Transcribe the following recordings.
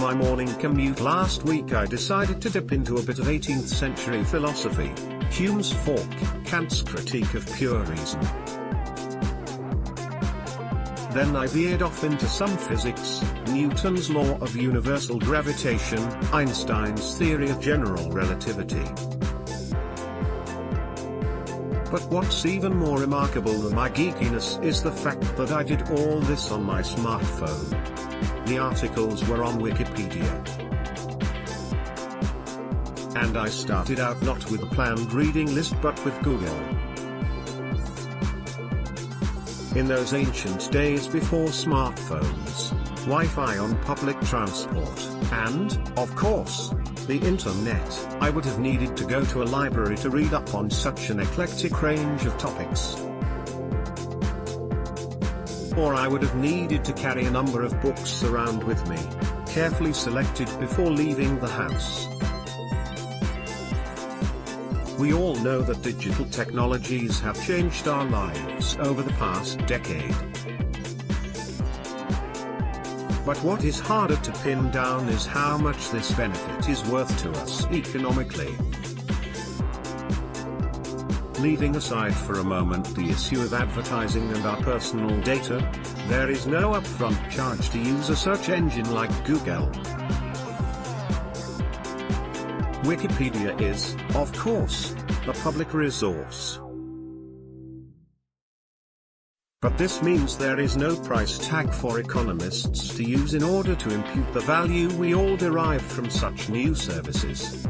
my morning commute last week I decided to dip into a bit of 18th century philosophy, Hume's fork, Kant's critique of pure reason. Then I veered off into some physics, Newton's law of universal gravitation, Einstein's theory of general relativity. But what's even more remarkable than my geekiness is the fact that I did all this on my smartphone. The articles were on Wikipedia. And I started out not with a planned reading list but with Google. In those ancient days before smartphones, Wi-Fi on public transport, and, of course, the internet, I would have needed to go to a library to read up on such an eclectic range of topics. Or I would have needed to carry a number of books around with me, carefully selected before leaving the house. We all know that digital technologies have changed our lives over the past decade. But what is harder to pin down is how much this benefit is worth to us economically. Leaving aside for a moment the issue of advertising and our personal data, there is no upfront charge to use a search engine like Google. Wikipedia is, of course, a public resource. But this means there is no price tag for economists to use in order to impute the value we all derive from such new services.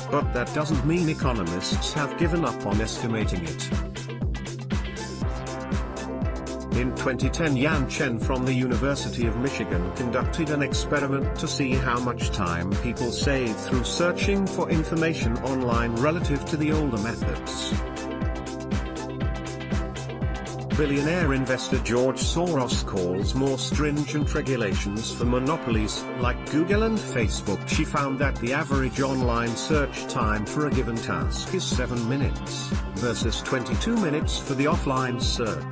But that doesn't mean economists have given up on estimating it. In 2010 Yan Chen from the University of Michigan conducted an experiment to see how much time people save through searching for information online relative to the older methods. Billionaire investor George Soros calls more stringent regulations for monopolies, like Google and Facebook. She found that the average online search time for a given task is 7 minutes, versus 22 minutes for the offline search.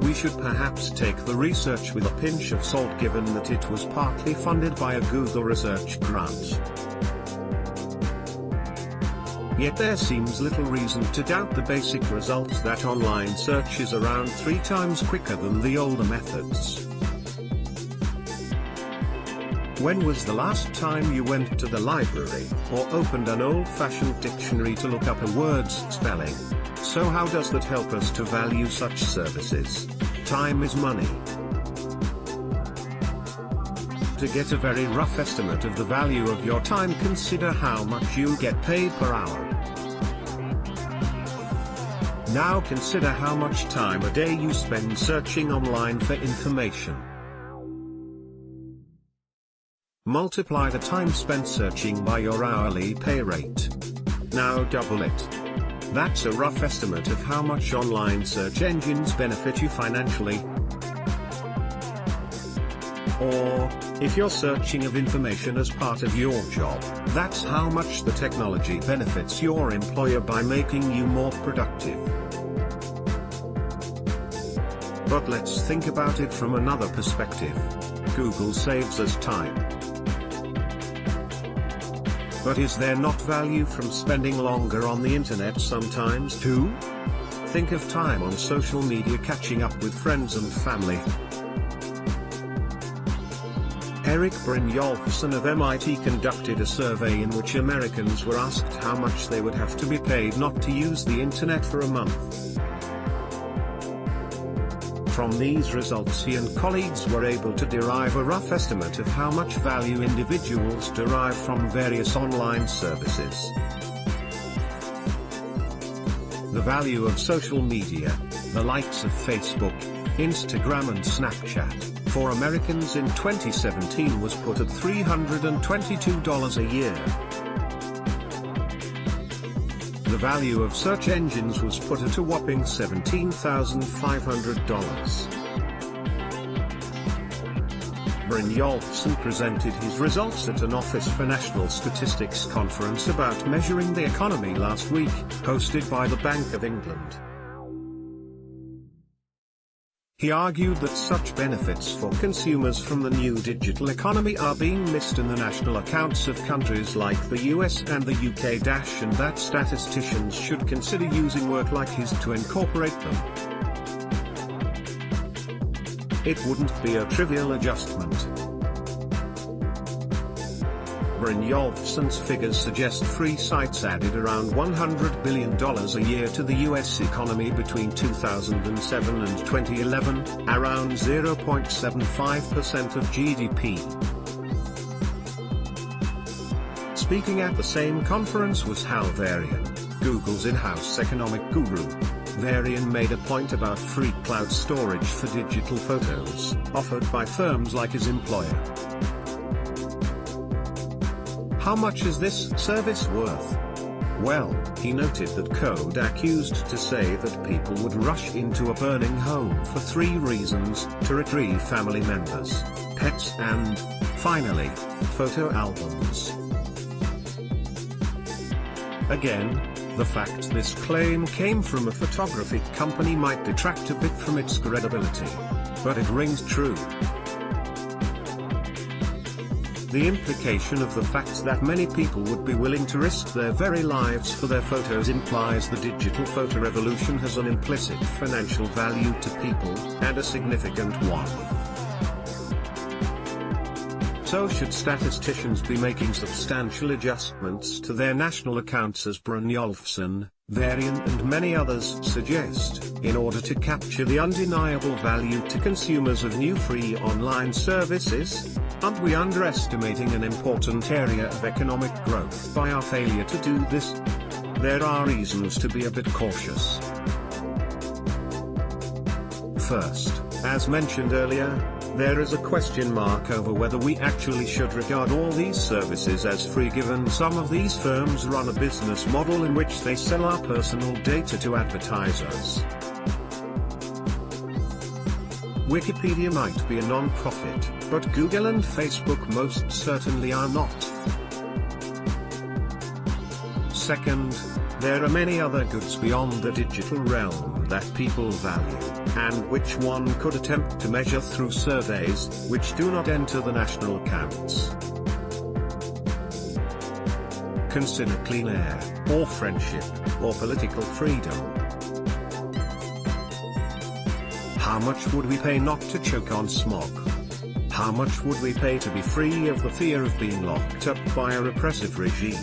We should perhaps take the research with a pinch of salt given that it was partly funded by a Google research grant. Yet there seems little reason to doubt the basic results that online search is around 3 times quicker than the older methods. When was the last time you went to the library, or opened an old-fashioned dictionary to look up a word's spelling? So how does that help us to value such services? Time is money. To get a very rough estimate of the value of your time, consider how much you get paid per hour. Now consider how much time a day you spend searching online for information. Multiply the time spent searching by your hourly pay rate. Now double it. That's a rough estimate of how much online search engines benefit you financially. Or, if you're searching of information as part of your job, that's how much the technology benefits your employer by making you more productive. But let's think about it from another perspective. Google saves us time. But is there not value from spending longer on the internet sometimes too? Think of time on social media catching up with friends and family. Eric Brynjolfsson of MIT conducted a survey in which Americans were asked how much they would have to be paid not to use the internet for a month. From these results, he and colleagues were able to derive a rough estimate of how much value individuals derive from various online services. The value of social media, the likes of Facebook, Instagram and Snapchat, for Americans in 2017 was put at $322 a year. The value of search engines was put at a whopping $17,500. Brynjolfsson presented his results at an Office for National Statistics conference about measuring the economy last week, hosted by the Bank of England. He argued that such benefits for consumers from the new digital economy are being missed in the national accounts of countries like the US and the UK, and that statisticians should consider using work like his to incorporate them. It wouldn't be a trivial adjustment. Brynjolfsson's figures suggest free sites added around $100 billion a year to the US economy between 2007 and 2011, around 0.75% of GDP. Speaking at the same conference was Hal Varian, Google's in-house economic guru. Varian made a point about free cloud storage for digital photos, offered by firms like his employer. How much is this service worth? Well, he noted that Kodak used to say that people would rush into a burning home for 3 reasons: to retrieve family members, pets and, finally, photo albums. Again, the fact this claim came from a photography company might detract a bit from its credibility. But it rings true. The implication of the fact that many people would be willing to risk their very lives for their photos implies the digital photo revolution has an implicit financial value to people, and a significant one. So should statisticians be making substantial adjustments to their national accounts, as Brynjolfsson, Varian and many others suggest, in order to capture the undeniable value to consumers of new free online services? Aren't we underestimating an important area of economic growth by our failure to do this? There are reasons to be a bit cautious. First, as mentioned earlier, there is a question mark over whether we actually should regard all these services as free, given some of these firms run a business model in which they sell our personal data to advertisers. Wikipedia might be a non-profit, but Google and Facebook most certainly are not. Second, there are many other goods beyond the digital realm that people value, and which one could attempt to measure through surveys, which do not enter the national accounts. Consider clean air, or friendship, or political freedom. How much would we pay not to choke on smog? How much would we pay to be free of the fear of being locked up by a repressive regime?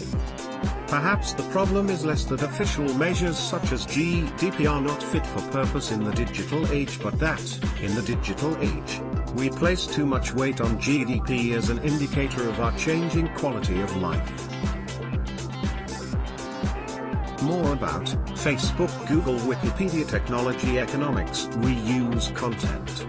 Perhaps the problem is less that official measures such as GDP are not fit for purpose in the digital age, but that, in the digital age, we place too much weight on GDP as an indicator of our changing quality of life. More about Facebook, Google, Wikipedia, technology, economics, reuse content.